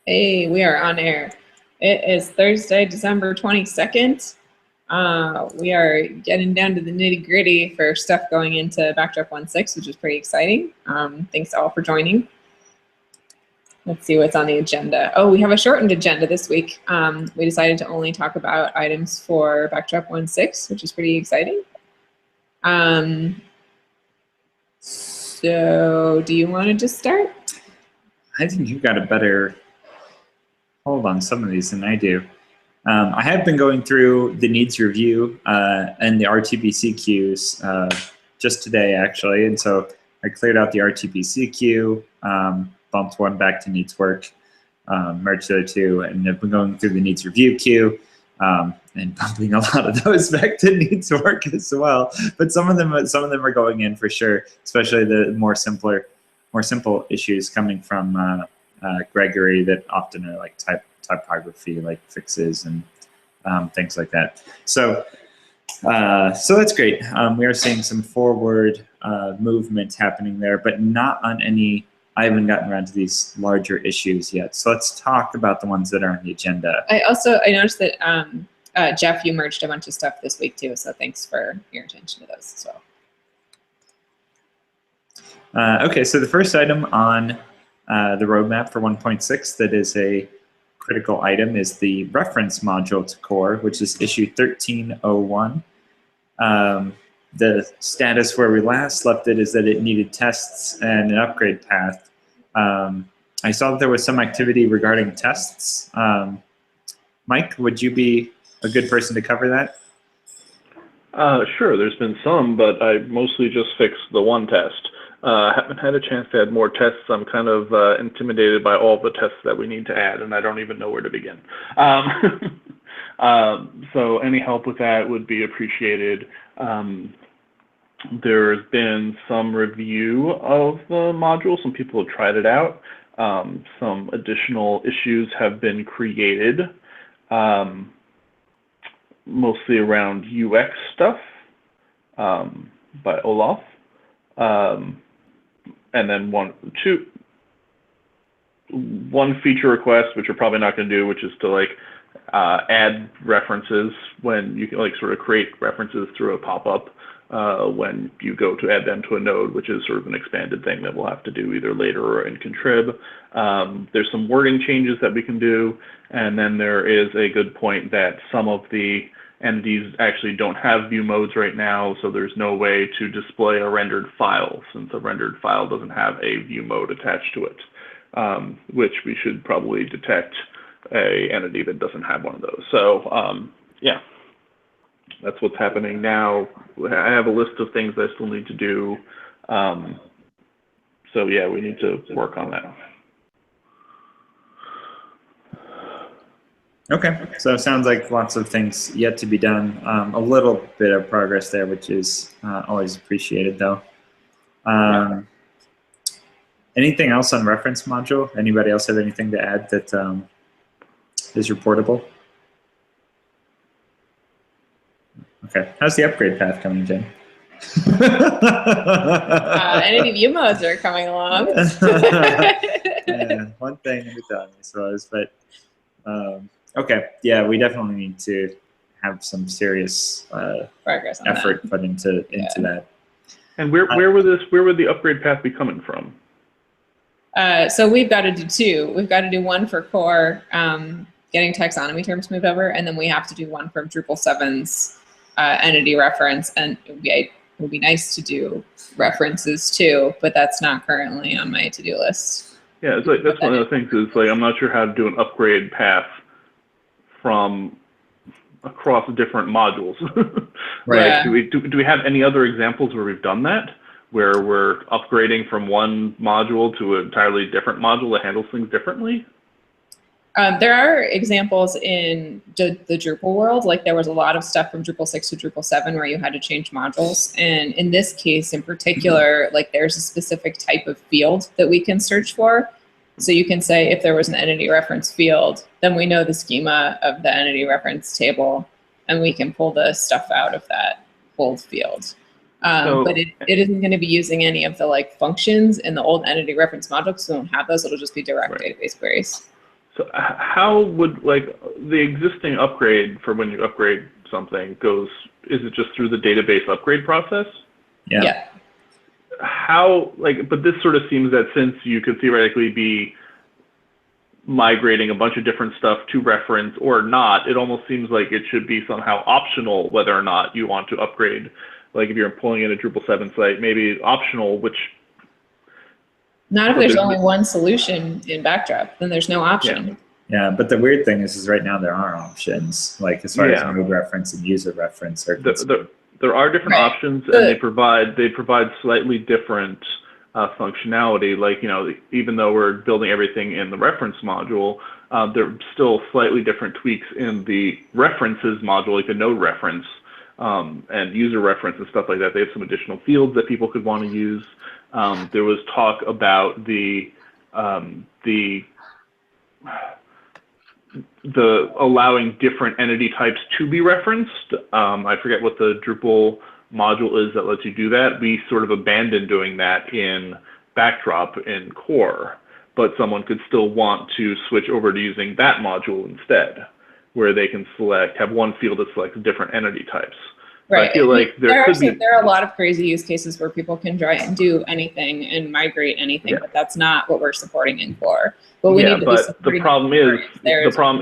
Hey, we are on air. It is Thursday, December 22nd. We are getting down to the nitty gritty for stuff going into Backdrop 1.6, which is pretty exciting. Thanks all for joining. Let's see what's on the agenda. Oh, we have a shortened agenda this week. We decided to only talk about items for Backdrop 1.6, which is pretty exciting. So do you want to just start? I think you've got a better hold on some of these than I do. I have been going through the needs review and the RTBC queues just today, actually. And so I cleared out the RTBC queue, bumped one back to needs work, merged the other two, and I've been going through the needs review queue and bumping a lot of those back to needs work as well. But some of them are going in for sure, especially the more simple issues coming from Gregory that often are like typography, like fixes and things like that. So that's great. We are seeing some forward movement happening there, but not on any. I haven't gotten around to these larger issues yet. So let's talk about the ones that are on the agenda. I noticed that Jeff, you merged a bunch of stuff this week too. So thanks for your attention to those as well. Okay, so the first item on the roadmap for 1.6 that is a critical item is the reference module to core, which is issue 1301. The status where we last left it is that it needed tests and an upgrade path. I saw that there was some activity regarding tests. Mike, would you be a good person to cover that? Sure, there's been some, but I mostly just fixed the one test. Haven't had a chance to add more tests. I'm kind of intimidated by all the tests that we need to add, and I don't even know where to begin. So any help with that would be appreciated. There's been some review of the module. Some people have tried it out. Some additional issues have been created, mostly around UX stuff by Olaf. And then one feature request, which you're probably not going to do, which is to like add references when you can like sort of create references through a pop-up when you go to add them to a node, which is sort of an expanded thing that we'll have to do either later or in Contrib. There's some wording changes that we can do, and then there is a good point that some of the entities actually don't have view modes right now, so there's no way to display a rendered file since a rendered file doesn't have a view mode attached to it, which we should probably detect a entity that doesn't have one of those. So yeah, that's what's happening now. I have a list of things I still need to do. So yeah, we need to work on that. Okay, so it sounds like lots of things yet to be done. A little bit of progress there, which is always appreciated, though. Anything else on reference module? Anybody else have anything to add that is reportable? Okay, how's the upgrade path coming, Jen? entity view modes are coming along. Yeah, one thing at a time, I suppose, but. Okay, yeah, we definitely need to have some serious progress on effort put into that. And where would the upgrade path be coming from? So we've got to do two. We've got to do one for core, getting taxonomy terms moved over, and then we have to do one for Drupal 7's entity reference. And it would be nice to do references too, but that's not currently on my to-do list. Yeah, it's like that's one of the things is like I'm not sure how to do an upgrade path from across different modules. Right. Yeah. Do we have any other examples where we've done that, where we're upgrading from one module to an entirely different module that handles things differently? There are examples in the Drupal world, like there was a lot of stuff from Drupal 6 to Drupal 7 where you had to change modules. And in this case in particular, like there's a specific type of field that we can search for. So you can say if there was an entity reference field, then we know the schema of the entity reference table, and we can pull the stuff out of that pulled field. But it isn't going to be using any of the like functions in the old entity reference module because we don't have those. It'll just be direct database queries. So how would, like, the existing upgrade for when you upgrade something goes, is it just through the database upgrade process? Yeah. How, like, but this sort of seems that since you could theoretically be migrating a bunch of different stuff to reference or not, it almost seems like it should be somehow optional whether or not you want to upgrade. Like if you're pulling in a Drupal 7 site, maybe optional, which... Not if there's only one solution in Backdrop, then there's no option. Yeah, but the weird thing is right now there are options, like as far as node reference and user reference are concerned. There are different options, and they provide slightly different functionality. Like, you know, even though we're building everything in the reference module, there are still slightly different tweaks in the references module, like the node reference and user reference and stuff like that. They have some additional fields that people could want to use. There was talk about the allowing different entity types to be referenced. I forget what the Drupal module is that lets you do that. We sort of abandoned doing that in Backdrop in core, but someone could still want to switch over to using that module instead, where they can have one field that selects different entity types. Right. I feel like there are a lot of crazy use cases where people can try and do anything and migrate anything, but that's not what we're supporting in core. But we need to be supporting the problem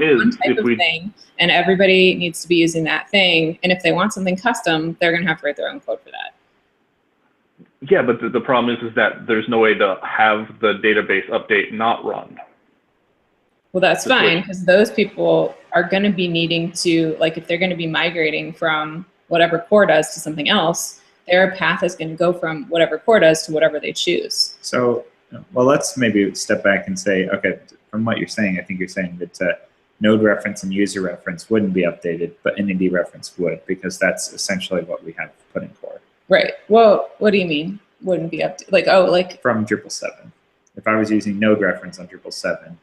is one type of thing, and everybody needs to be using that thing. And if they want something custom, they're going to have to write their own code for that. Yeah, but the problem is that there's no way to have the database update not run. Well, that's fine, because those people are going to be needing to, like, if they're going to be migrating from whatever core does to something else, their path is going to go from whatever core does to whatever they choose. So, well, let's maybe step back and say, okay, from what you're saying, I think you're saying that node reference and user reference wouldn't be updated, but entity reference would, because that's essentially what we have put in core. Right. Well, what do you mean wouldn't be updated? Like, oh, like from Drupal 7. If I was using node reference on Drupal 7,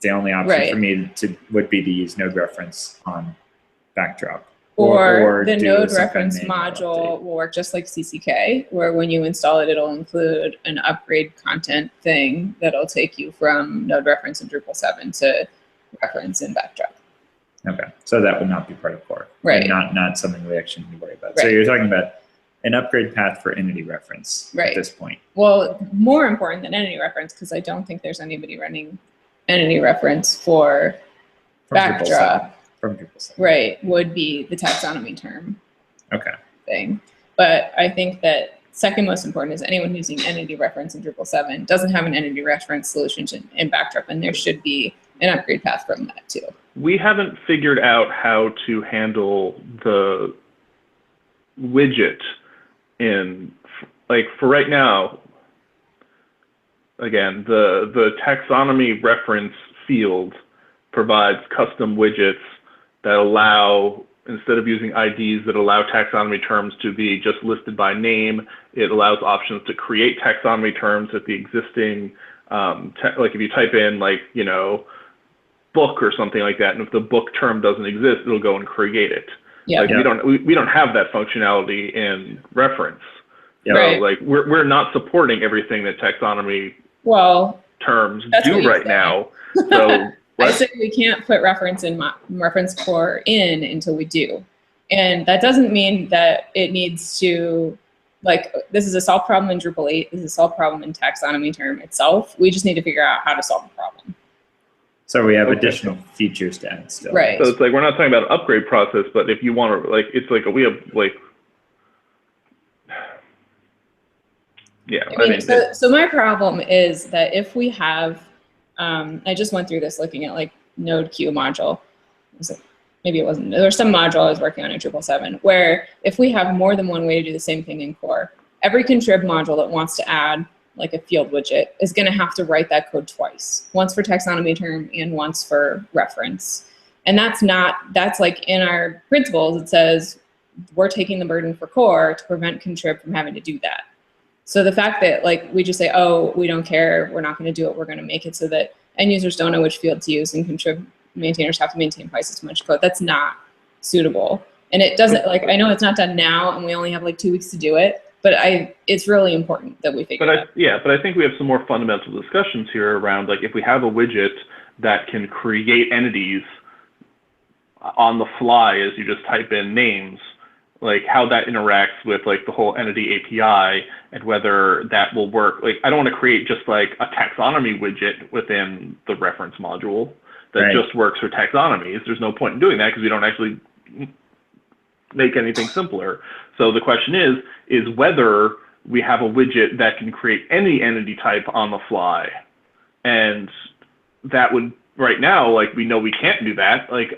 the only option for me would be to use node reference on Backdrop. Or the node reference module will work just like CCK, where when you install it, it'll include an upgrade content thing that'll take you from node reference in Drupal 7 to reference in Backdrop. Okay, so that would not be part of core. Right. Not something we actually need to worry about. Right. So you're talking about an upgrade path for entity reference at this point. Well, more important than entity reference, because I don't think there's anybody running entity reference for Backdrop. From Drupal 7. Right, would be the taxonomy term thing. But I think that second most important is anyone using entity reference in Drupal 7 doesn't have an entity reference solution in Backdrop, and there should be an upgrade path from that too. We haven't figured out how to handle the widget in, like, for right now, again, the taxonomy reference field provides custom widgets that allow, instead of using IDs that allow taxonomy terms to be just listed by name, it allows options to create taxonomy terms at the existing, like if you type in, like, you know, book or something like that, and if the book term doesn't exist, it'll go and create it. Yeah. Like, we don't have that functionality in reference. Yeah. So, like, we're not supporting everything that taxonomy terms do right now. So I say we can't put reference core in until we do. And that doesn't mean that it needs to, like, this is a solved problem in Drupal 8, this is a solved problem in taxonomy term itself. We just need to figure out how to solve the problem. So we have additional features to add still. Right. So it's like, we're not talking about an upgrade process, but if you want to, like, it's like, we have, like, yeah. I mean, so my problem is that if we have, I just went through this looking at, like, node queue module. Maybe it wasn't, there was some module I was working on in Drupal 7, where if we have more than one way to do the same thing in core, every contrib module that wants to add, like, a field widget is going to have to write that code twice, once for taxonomy term and once for reference. And that's like in our principles, it says we're taking the burden for core to prevent contrib from having to do that. So the fact that, like, we just say, oh, we don't care, we're not going to do it, we're going to make it so that end users don't know which field to use and contrib maintainers have to maintain twice as much code, that's not suitable. And it doesn't, like, I know it's not done now and we only have like 2 weeks to do it, but it's really important that we figure it out. Yeah, but I think we have some more fundamental discussions here around, like, if we have a widget that can create entities on the fly as you just type in names, like how that interacts with like the whole entity API and whether that will work. Like, I don't want to create just like a taxonomy widget within the reference module that just works for taxonomies. There's no point in doing that because we don't actually make anything simpler. So the question is whether we have a widget that can create any entity type on the fly. And that would, right now, like, we know we can't do that. Like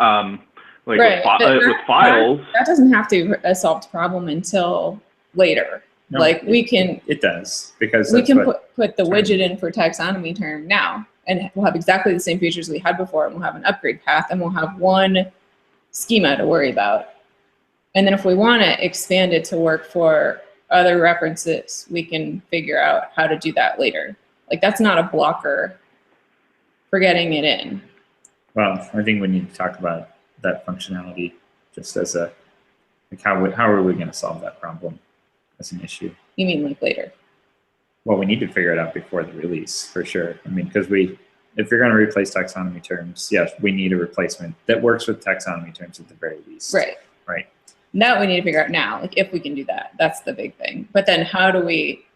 with files. That doesn't have to be a solved problem until later. No, like we can. It does, because we can put the widget in for taxonomy term now, and we'll have exactly the same features we had before, and we'll have an upgrade path, and we'll have one schema to worry about. And then if we want to expand it to work for other references, we can figure out how to do that later. Like, that's not a blocker for getting it in. Well, I think we need to talk about that functionality just as a, like, how are we going to solve that problem as an issue? You mean like later? Well, we need to figure it out before the release, for sure. I mean, because if you're going to replace taxonomy terms, yes, we need a replacement that works with taxonomy terms at the very least. Right. Right. That we need to figure out now, like if we can do that. That's the big thing. But then how do we,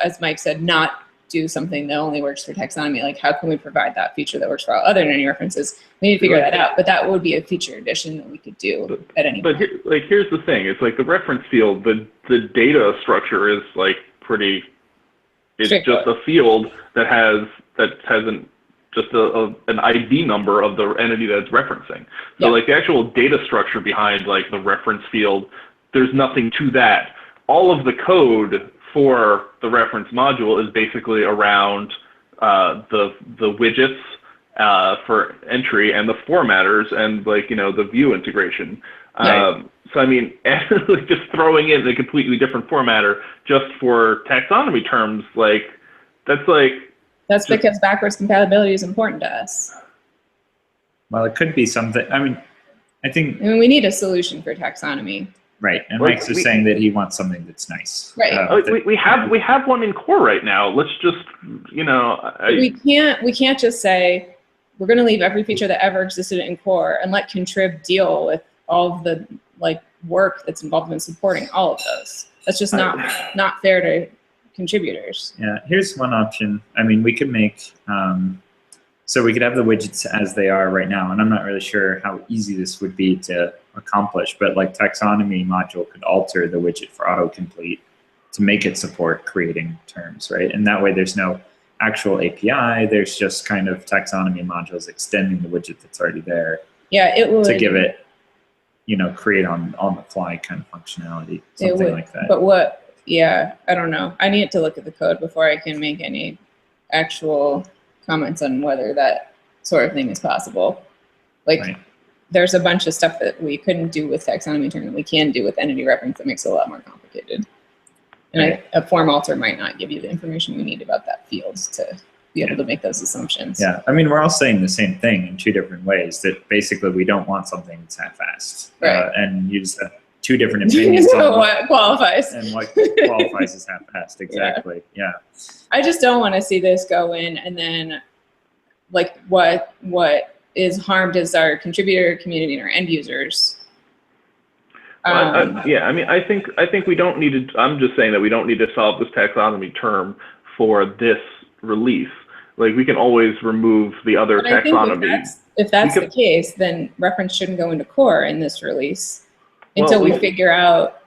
as Mike said, not do something that only works for taxonomy? Like, how can we provide that feature that works for all other entity references? We need to figure that out, but that would be a feature addition that we could do at any point. But here's the thing. It's like the reference field, the data structure is like pretty, it's just a field that has an ID number of the entity that's referencing. So like the actual data structure behind like the reference field, there's nothing to that. All of the code for the reference module is basically around the widgets for entry and the formatters and, like, you know, the view integration. So I mean, just throwing in a completely different formatter just for taxonomy terms, like, that's like, that's because backwards compatibility is important to us. Well, it could be something. I mean, we need a solution for taxonomy. Right, and Mike's just saying that he wants something that's nice. Right. We have one in core right now. Let's just, you know. We can't just say we're going to leave every feature that ever existed in core and let Contrib deal with all of the like work that's involved in supporting all of those. That's just not fair to contributors. Yeah, here's one option. I mean, we could make, so we could have the widgets as they are right now, and I'm not really sure how easy this would be to accomplish, but like taxonomy module could alter the widget for autocomplete to make it support creating terms, right? And that way there's no actual API, there's just kind of taxonomy modules extending the widget that's already there. Yeah, it would. To give it, you know, create on the fly kind of functionality, something like that. But I don't know. I need to look at the code before I can make any actual comments on whether that sort of thing is possible. Like, right. There's a bunch of stuff that we couldn't do with taxonomy term that we can do with entity reference that makes it a lot more complicated. And right. a form alter might not give you the information you need about that field to be able to make those assumptions. Yeah, I mean, we're all saying the same thing in two different ways, that basically we don't want something that's half-assed. Right. And you just have two different opinions on what qualifies. And what qualifies as half-assed, exactly, yeah. I just don't want to see this go in and then, like, what is harmed is our contributor community and our end users. Yeah, I mean, I think we don't need to, I'm just saying that we don't need to solve this taxonomy term for this release. Like, we can always remove the other taxonomy. If that's the case, then reference shouldn't go into core in this release until we figure out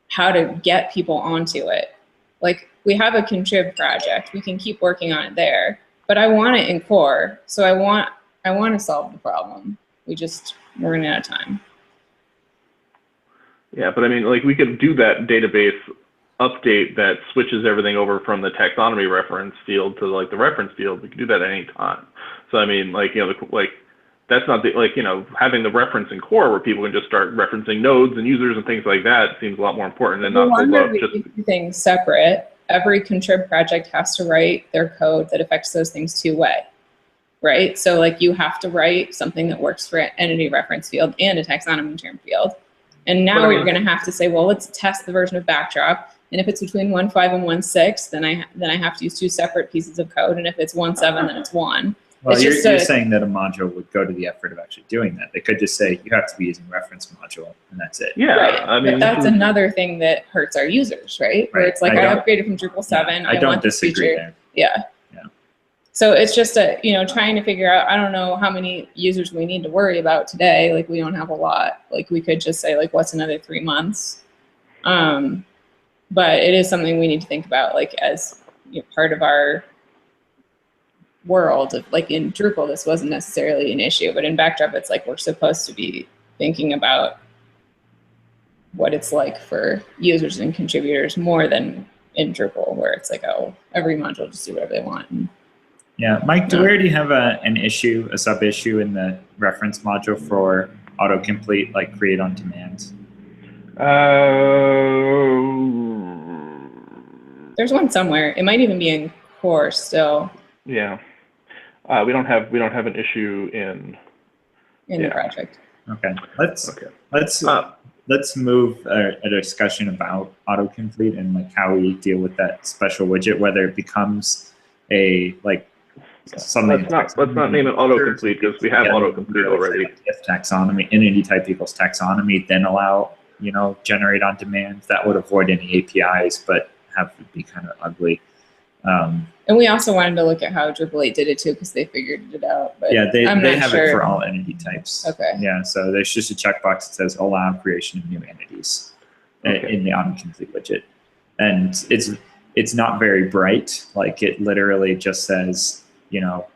how to get people onto it. Like, we have a Contrib project. We can keep working on it there, but I want it in core. So I want to solve the problem. We're running out of time. Yeah, but I mean, like, we could do that database update that switches everything over from the taxonomy reference field to like the reference field. We could do that at any time. So I mean, like, you know, like, that's not the, like, you know, having the reference in core where people can just start referencing nodes and users and things like that seems a lot more important than not just keep things separate. Every Contrib project has to write their code that affects those things two-way, right? So like, you have to write something that works for an entity reference field and a taxonomy term field. And now we're going to have to say, well, let's test the version of Backdrop. And if it's between 1.5 and 1.6, then I have to use two separate pieces of code. And if it's 1.7, then it's 1. Well, It's you're, just you're a- saying that a module would go to the effort of actually doing that. They could just say you have to be using reference module, and that's it. Yeah, Right. I mean, but that's this is- another thing that hurts our users, right? Where Right. it's like I I, don't- upgraded from Drupal 7. I don't want this disagree feature. there. Yeah. Yeah. So it's just trying to figure out, I don't know how many users we need to worry about today. Like we don't have a lot. Like we could just say like, what's another 3 months? But it is something we need to think about, like as part of our world. Like in Drupal, this wasn't necessarily an issue, but in Backdrop, it's like we're supposed to be thinking about what it's like for users and contributors more than in Drupal, where it's like, oh, every module just do whatever they want. And Yeah, Mike, do we already have a sub issue in the reference module for autocomplete, like create on demand? there's one somewhere. It might even be in core still Yeah, we don't have an issue in. in the project. Okay, Okay. let's move a discussion about autocomplete and like how we deal with that special widget, whether it becomes a like something. Let's not name it autocomplete because we have autocomplete already. If taxonomy, entity type equals taxonomy, then allow generate on demand. That would avoid any APIs, but have to be kind of ugly. And we also wanted to look at how Drupal 8 did it too, because they figured it out. But Yeah, they I'm not have sure. it for all entity types. Okay. Yeah, so there's just a checkbox that says allow creation of new entities Okay. in the autocomplete widget, and it's not very bright. Like it literally just says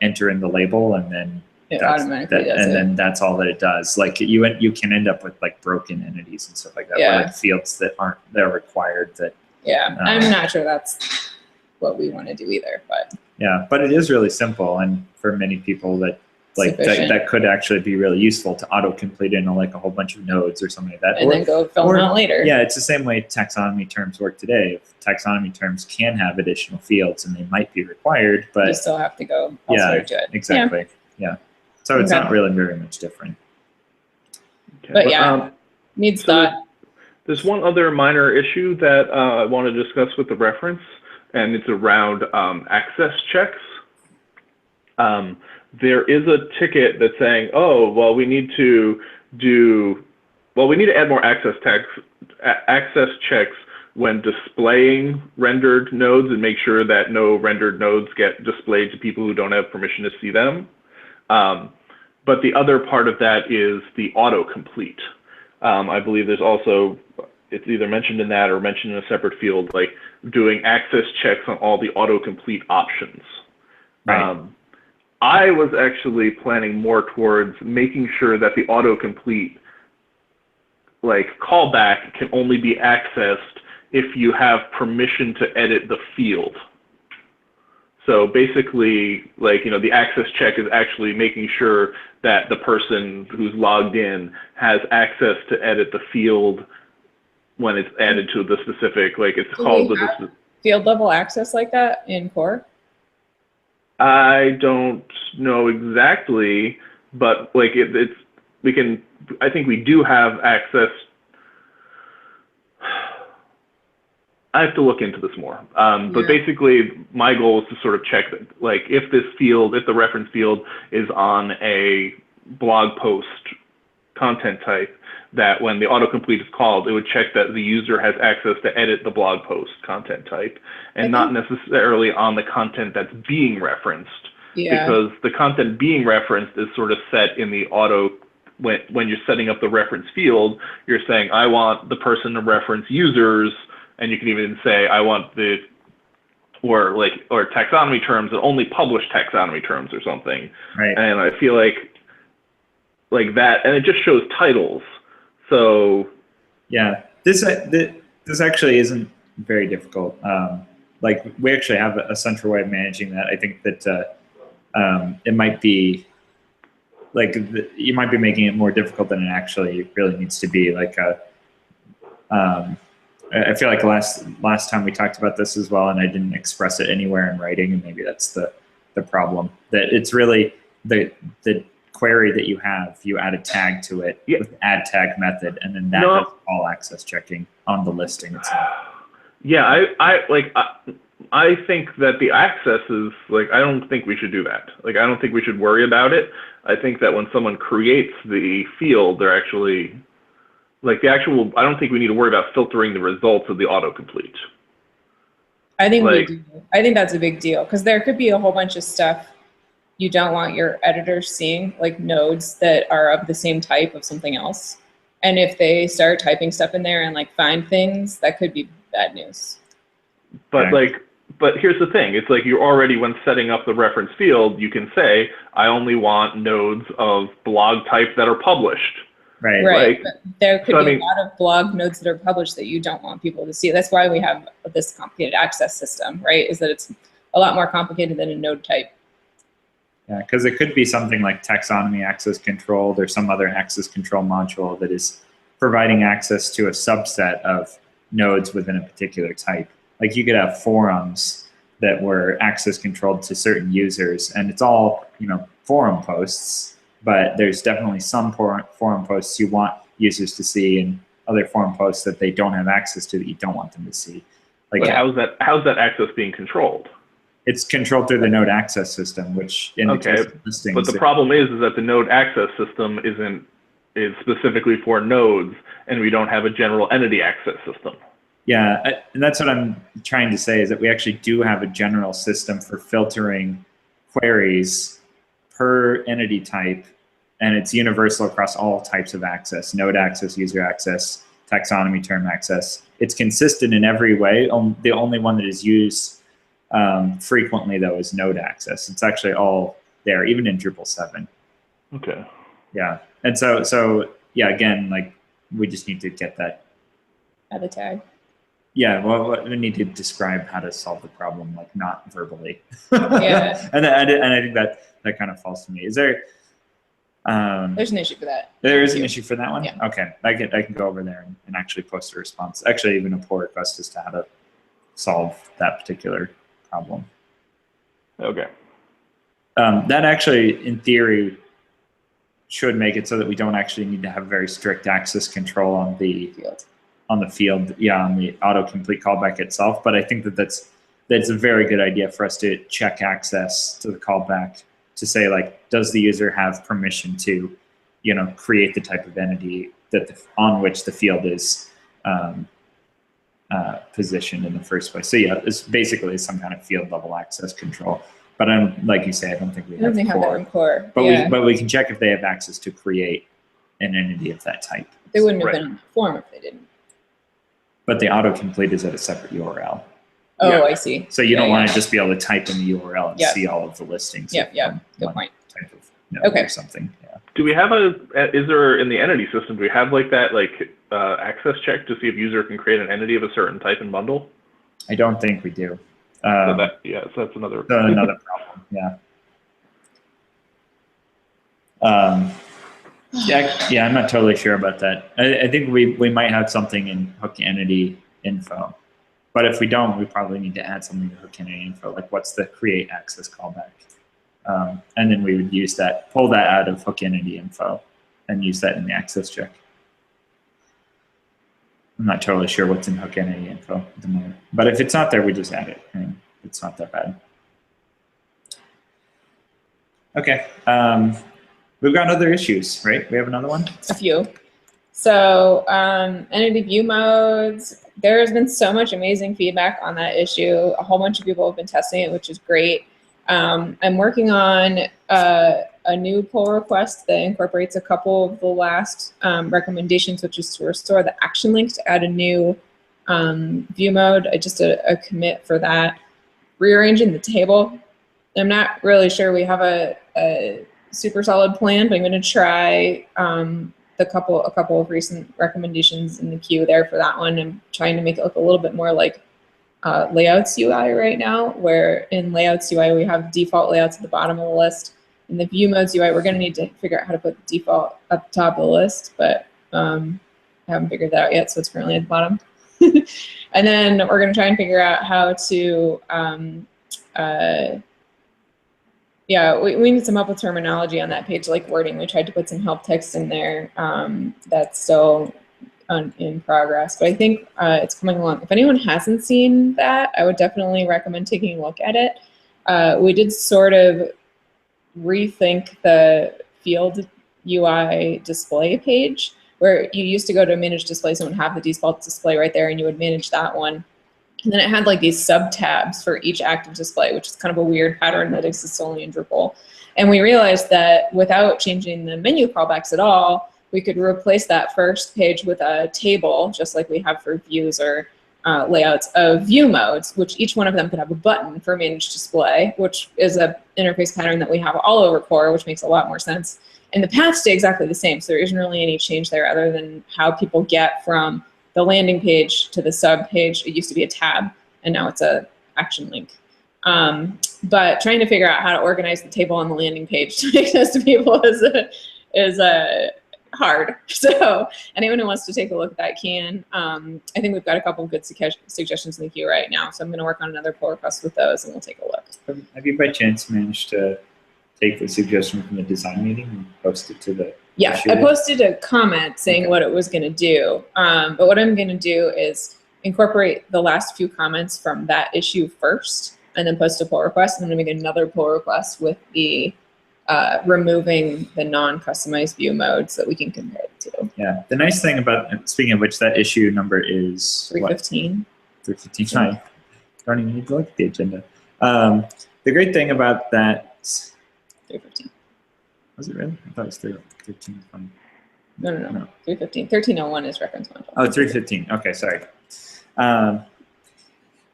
enter in the label, and then It automatically does it. then that's all that it does. Like you can end up with like broken entities and stuff like that, Yeah. or like fields that aren't required. That Yeah, I'm not sure that's what we want to do either, but yeah, but it is really simple, and for many people that. Like Sufficient. that could actually be really useful to autocomplete in like a whole bunch of nodes or something like that. and then go fill them out later. Yeah, it's the same way taxonomy terms work today. Taxonomy terms can have additional fields and they might be required, but You still have to go Yeah, elsewhere to it. exactly. Yeah. So it's Okay. not really very much different. Okay. But yeah, needs so thought. There's one other minor issue that I want to discuss with the reference, and it's around access checks. There is a ticket that's saying, oh, well, we need to add more access checks when displaying rendered nodes and make sure that no rendered nodes get displayed to people who don't have permission to see them. But the other part of that is the autocomplete. I believe there's also, it's either mentioned in that or mentioned in a separate field, like doing access checks on all the autocomplete options. Right. I was actually planning more towards making sure that the autocomplete like callback can only be accessed if you have permission to edit the field. So basically, like, the access check is actually making sure that the person who's logged in has access to edit the field when it's added to the specific, like it's Do called we the. have field level access like that in core? I don't know exactly, but like I think we do have access. I have to look into this more. But basically my goal is to sort of check that, like if the reference field is on a blog post content type, that when the autocomplete is called, it would check that the user has access to edit the blog post content type and not necessarily on the content that's being referenced. Yeah. Because the content being referenced is sort of set in the when you're setting up the reference field, you're saying, I want the person to reference users, and you can even say, I want or taxonomy terms that only publish taxonomy terms or something. Right. And I feel like that, and it just shows titles. So Yeah, this actually isn't very difficult. Like we actually have a central way of managing that. I think that it might be like you might be making it more difficult than it actually really needs to be. Like I feel like last time we talked about this as well, and I didn't express it anywhere in writing, and maybe that's the problem. That it's really the query that you have, you add a tag to it with the add tag method, and then that does all access checking on the listing itself. Yeah, I think that the access is like, I don't think we should do that. Like, I don't think we should worry about it. I think that when someone creates the field, they're actually like the actual, I don't think we need to worry about filtering the results of the autocomplete. I think Like- we do. I think that's a big deal because there could be a whole bunch of stuff you don't want your editors seeing, like nodes that are of the same type of something else. And if they start typing stuff in there and like find things, that could be bad news. But Yeah. like, but here's the thing. It's like you already, when setting up the reference field, you can say, I only want nodes of blog type that are published. Right. Right. Like, But there could so, I be mean- a lot of blog nodes that are published that you don't want people to see. That's why we have this complicated access system, right? Is that it's a lot more complicated than a node type. Yeah, because it could be something like taxonomy access controlled or some other access control module that is providing access to a subset of nodes within a particular type. Like you could have forums that were access controlled to certain users, and it's all, you know, forum posts, but there's definitely some forum posts you want users to see and other forum posts that they don't have access to that you don't want them to see. Like But how's that access being controlled? it's controlled through the node access system, which in the Okay, case of listings, But the problem is that the node access system is specifically for nodes, and we don't have a general entity access system. yeah, and that's what I'm trying to say is that we actually do have a general system for filtering queries per entity type, and it's universal across all types of access: node access, user access, taxonomy term access. It's consistent in every way. The only one that is used frequently, though, is node access. It's actually all there, even in Drupal 7. Okay. Yeah, and so yeah, again, like we just need to get that. Add the tag. Yeah, well, we need to describe how to solve the problem, like not verbally. Yeah. and I think that kind of falls to me. Is there? There's an issue for that. There is an Too. issue for that one? Yeah. Okay, I can go over there and actually post a response. Actually, even a pull request as to how to solve that particular problem. Okay. That actually, in theory, should make it so that we don't actually need to have very strict access control on the Field. on the field, on the autocomplete callback itself. But I think that's a very good idea for us to check access to the callback to say, like, does the user have permission to, you know, create the type of entity on which the field is positioned in the first place. So yeah, it's basically some kind of field level access control. But like you say, I don't think we I don't think have that core. in core. But Yeah. we can check if they have access to create an entity of that type. They wouldn't have Right. been in the form if they didn't. But the autocomplete is at a separate URL. Oh, Yeah. I see. So you don't Yeah, want yeah. to just be able to type in the URL and Yeah. see all of the listings. Yeah, of yeah. one- Good one point. Type of node Okay. or something. Yeah. Do we have is there in the entity system, do we have like that, like access check to see if user can create an entity of a certain type and bundle? I don't think we do. So so that's another. So another problem. Yeah. Yeah, I'm not totally sure about that. I think we might have something in hook entity info, but if we don't, we probably need to add something to hook entity info, like what's the create access callback, and then we would use that, pull that out of hook entity info, and use that in the access check. I'm not totally sure what's in hook entity info at the moment, but if it's not there, we just add it. I mean, it's not that bad. Okay. We've got other issues, right? We have another one? A few. So entity view modes, there has been so much amazing feedback on that issue. A whole bunch of people have been testing it, which is great. I'm working on a new pull request that incorporates a couple of the last recommendations, which is to restore the action link to add a new view mode. I just did a commit for that. Rearranging the table. I'm not really sure we have a super solid plan, but I'm going to try a couple of recent recommendations in the queue there for that one. I'm trying to make it look a little bit more like Layouts UI right now, where in Layouts UI we have default layouts at the bottom of the list. In the View Modes UI, we're going to need to figure out how to put default at the top of the list, but I haven't figured that out yet, so it's currently at the bottom. And then we're going to try and figure out how to yeah, we need some help with terminology on that page, like wording. We tried to put some help text in there. That still in progress, but I think it's coming along. If anyone hasn't seen that, I would definitely recommend taking a look at it. We did sort of rethink the field UI display page, where you used to go to manage displays and would have the default display right there, and you would manage that one. And then it had like these sub tabs for each active display, which is kind of a weird pattern that exists only in Drupal. And we realized that without changing the menu callbacks at all, we could replace that first page with a table, just like we have for views or layouts of view modes, which each one of them could have a button for manage display, which is an interface pattern that we have all over core, which makes a lot more sense. And the paths stay exactly the same, so there isn't really any change there other than how people get from the landing page to the sub page. It used to be a tab, and now it's a action link. But trying to figure out how to organize the table on the landing page to make sense to people is hard. So anyone who wants to take a look at that can. I think we've got a couple of good suggestions in the queue right now, so I'm going to work on another pull request with those, and we'll take a look. Have you by chance managed to take the suggestion from the design meeting and post it to the Yeah, I posted a comment saying what it was going to do, but what I'm going to do is incorporate the last few comments from that issue first, and then post a pull request. And I'm going to make another pull request with the removing the non-customized view modes that we can compare it to. Yeah, the nice thing about, speaking of which, that issue number is 315. 315. I don't even need to look at the agenda. The great thing about that. 315. Was it really? I thought it was 315. No. 315. 1301 is reference module. Oh, 315. Okay, sorry.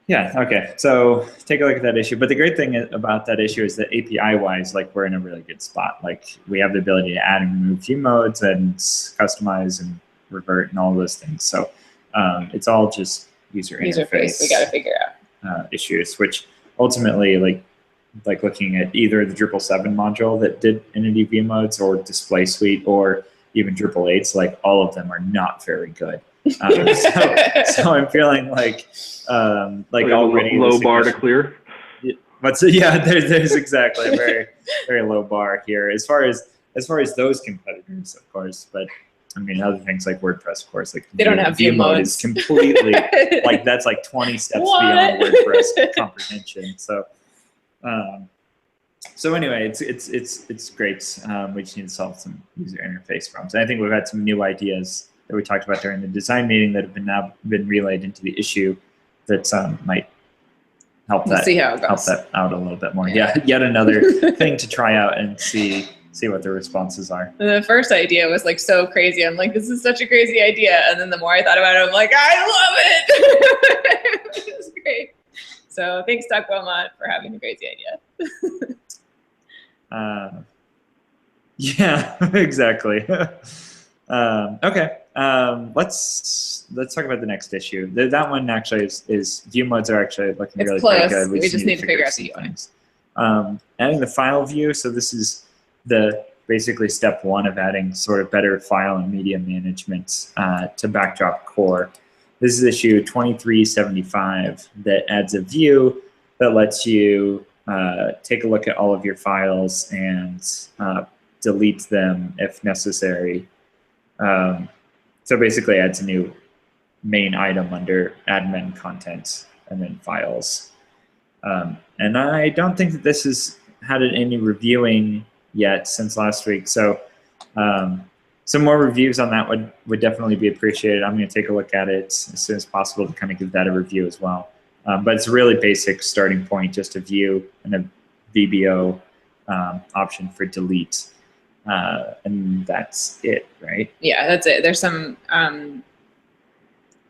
Yeah, okay. So take a look at that issue. But the great thing about that issue is that API-wise, like, we're in a really good spot. Like, we have the ability to add and remove view modes and customize and revert and all those things. So it's all just user interface. We got to figure out issues, which ultimately, like looking at either the Drupal 7 module that did entity view modes, or Display Suite, or even Drupal 8's, like, all of them are not very good. So I'm feeling like already low bar to clear. But so yeah, there's exactly a very very low bar here as far as those competitors, of course. But I mean, other things like WordPress, of course, like they don't have view mode modes. is completely like that's like 20 steps beyond WordPress comprehension. So. So anyway, it's great. We just need to solve some user interface problems. And I think we've had some new ideas that we talked about during the design meeting that have been relayed into the issue that might help We'll see how it goes. help that out a little bit more. Yeah, yet another thing to try out and see what the responses are. The first idea was like so crazy. I'm like, this is such a crazy idea. And then the more I thought about it, I'm like, I love it. It's great. So thanks, Doug Wilmot, for having a crazy idea. Yeah, exactly. Okay, let's talk about the next issue. That one actually is view modes are actually looking really close. good. We just need to figure out some the UI. things. Adding the file view. So this is the basically step one of adding sort of better file and media management to Backdrop Core. This is issue 2375 that adds a view that lets you take a look at all of your files and delete them if necessary. So basically adds a new main item under admin content and then files. And I don't think that this has had any reviewing yet since last week. So some more reviews on that would definitely be appreciated. I'm going to take a look at it as soon as possible to kind of give that a review as well. But it's a really basic starting point, just a view and a VBO option for delete. And that's it, right? Yeah, that's it. There's some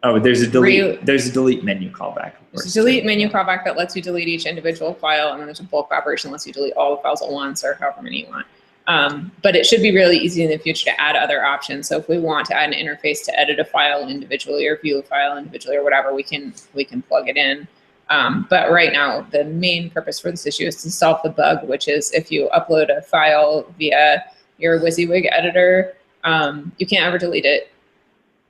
there's a delete menu callback. There's a delete menu callback that lets you delete each individual file, and then there's a bulk operation that lets you delete all the files at once or however many you want. But it should be really easy in the future to add other options. So if we want to add an interface to edit a file individually or view a file individually or whatever, we can plug it in. But right now, the main purpose for this issue is to solve the bug, which is if you upload a file via your WYSIWYG editor, you can't ever delete it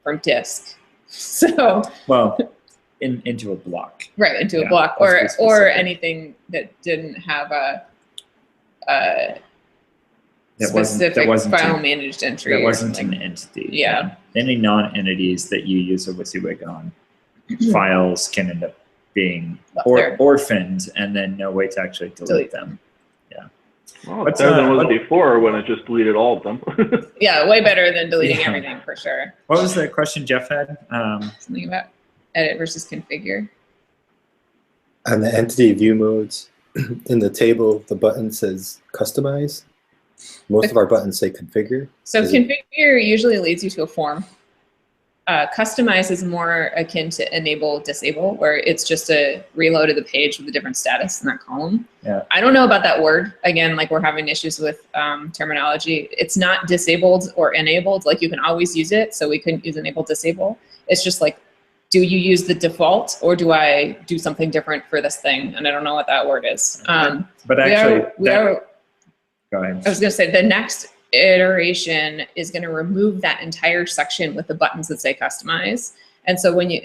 from disk. So into a block. Right, into a block, or anything that didn't have a specific file managed entry. That wasn't an entity. Yeah. any non-entities that you use a WYSIWYG on, files can end up being Left there. orphaned and then no way to actually delete them. Well, What's, it's better than it was what- before when it just deleted all of them. Yeah, way better than deleting Yeah. everything for sure. What was the question Jeff had? Something about edit versus configure. On the entity view modes, in the table, the button says customize. Most of our buttons say configure. So Is it- configure usually leads you to a form. Customize is more akin to enable, disable, where it's just a reload of the page with a different status in that column. Yeah. I don't know about that word. Again, like we're having issues with terminology. It's not disabled or enabled. Like you can always use it. So we couldn't use enable, disable. It's just like, do you use the default or do I do something different for this thing? And I don't know what that word is. But actually, go ahead. I was going to say the next iteration is going to remove that entire section with the buttons that say customize. And so when you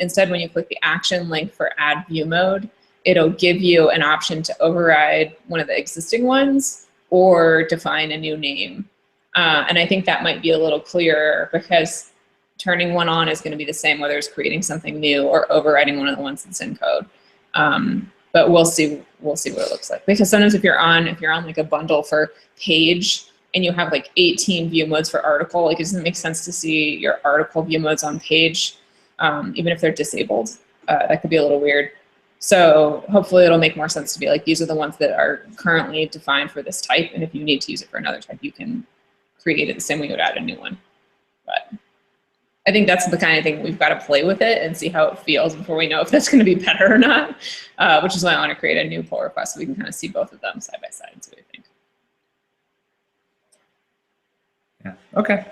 click the action link for add view mode, it'll give you an option to override one of the existing ones or define a new name. And I think that might be a little clearer because turning one on is going to be the same whether it's creating something new or overriding one of the ones that's in code. But we'll see what it looks like. Because sometimes if you're on like a bundle for page and you have like 18 view modes for article, like it doesn't make sense to see your article view modes on page, even if they're disabled. That could be a little weird. So hopefully it'll make more sense to be like, these are the ones that are currently defined for this type. And if you need to use it for another type, you can create it the same way you would add a new one. But I think that's the kind of thing we've got to play with it and see how it feels before we know if that's going to be better or not, which is why I want to create a new pull request so we can kind of see both of them side by side and see what we think. Yeah. Okay.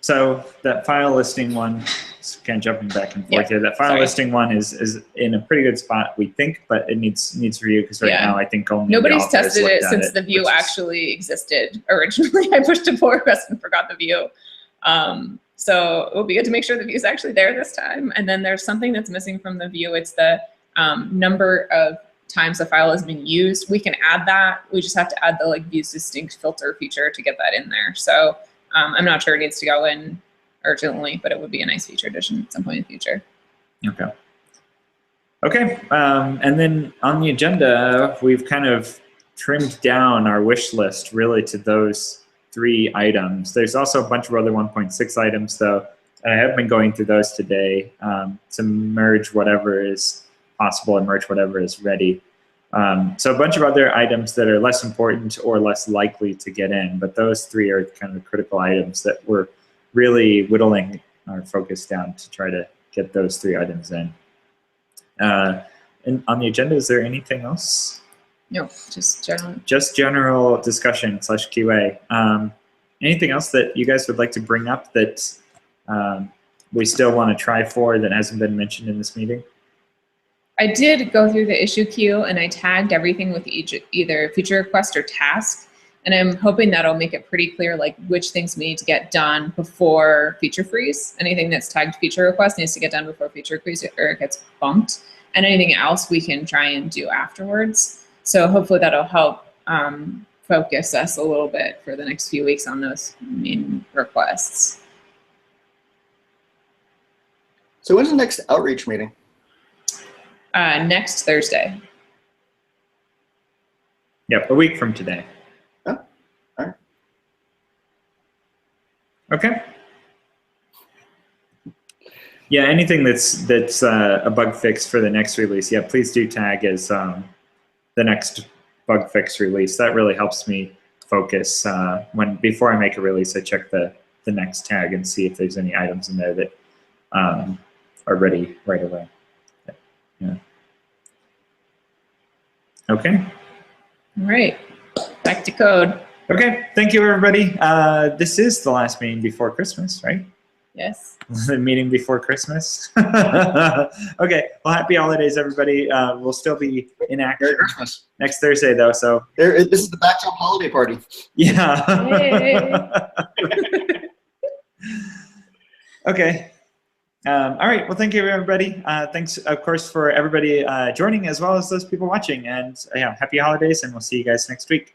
So that file listing one, just kind of jumping back and forth here. That file Sorry. listing one is in a pretty good spot, we think, but it needs review because right Yeah. now I think only the Nobody's author has tested looked it at since the view which is- actually existed originally. I pushed a pull request and forgot the view. So it will be good to make sure the view is actually there this time. And then there's something that's missing from the view. It's the number of times the file has been used. We can add that. We just have to add the like views distinct filter feature to get that in there. So I'm not sure it needs to go in urgently, but it would be a nice feature addition at some point in the future. Okay. Okay. And then on the agenda, we've kind of trimmed down our wish list really to those 3 items. There's also a bunch of other 1.6 items though. I have been going through those today to merge whatever is possible and merge whatever is ready. So a bunch of other items that are less important or less likely to get in, but those 3 are kind of critical items that we're really whittling our focus down to try to get those 3 items in. And on the agenda, is there anything else? No, just general. Just general discussion / QA. Anything else that you guys would like to bring up that we still want to try for that hasn't been mentioned in this meeting? I did go through the issue queue and I tagged everything with either feature request or task. And I'm hoping that'll make it pretty clear like which things we need to get done before feature freeze. Anything that's tagged feature request needs to get done before feature freeze or it gets bumped. And anything else we can try and do afterwards. So hopefully that'll help focus us a little bit for the next few weeks on those main requests. So when's the next outreach meeting? Next Thursday. Yep, a week from today. Oh, all right. Okay. Yeah, anything that's a bug fix for the next release, yeah, please do tag as the next bug fix release. That really helps me focus. Before I make a release, I check the next tag and see if there's any items in there that are ready right away. Yeah. Okay. All right, back to code. Okay. Thank you, everybody. This is the last meeting before Christmas, right? Yes. The meeting before Christmas. Okay. Well, happy holidays, everybody. We'll still be in action Merry Christmas. next Thursday, though. So This is the backdrop holiday party. yeah. Yay. Okay. All right. Well, thank you, everybody. Thanks, of course, for everybody joining as well as those people watching. And yeah, happy holidays, and we'll see you guys next week.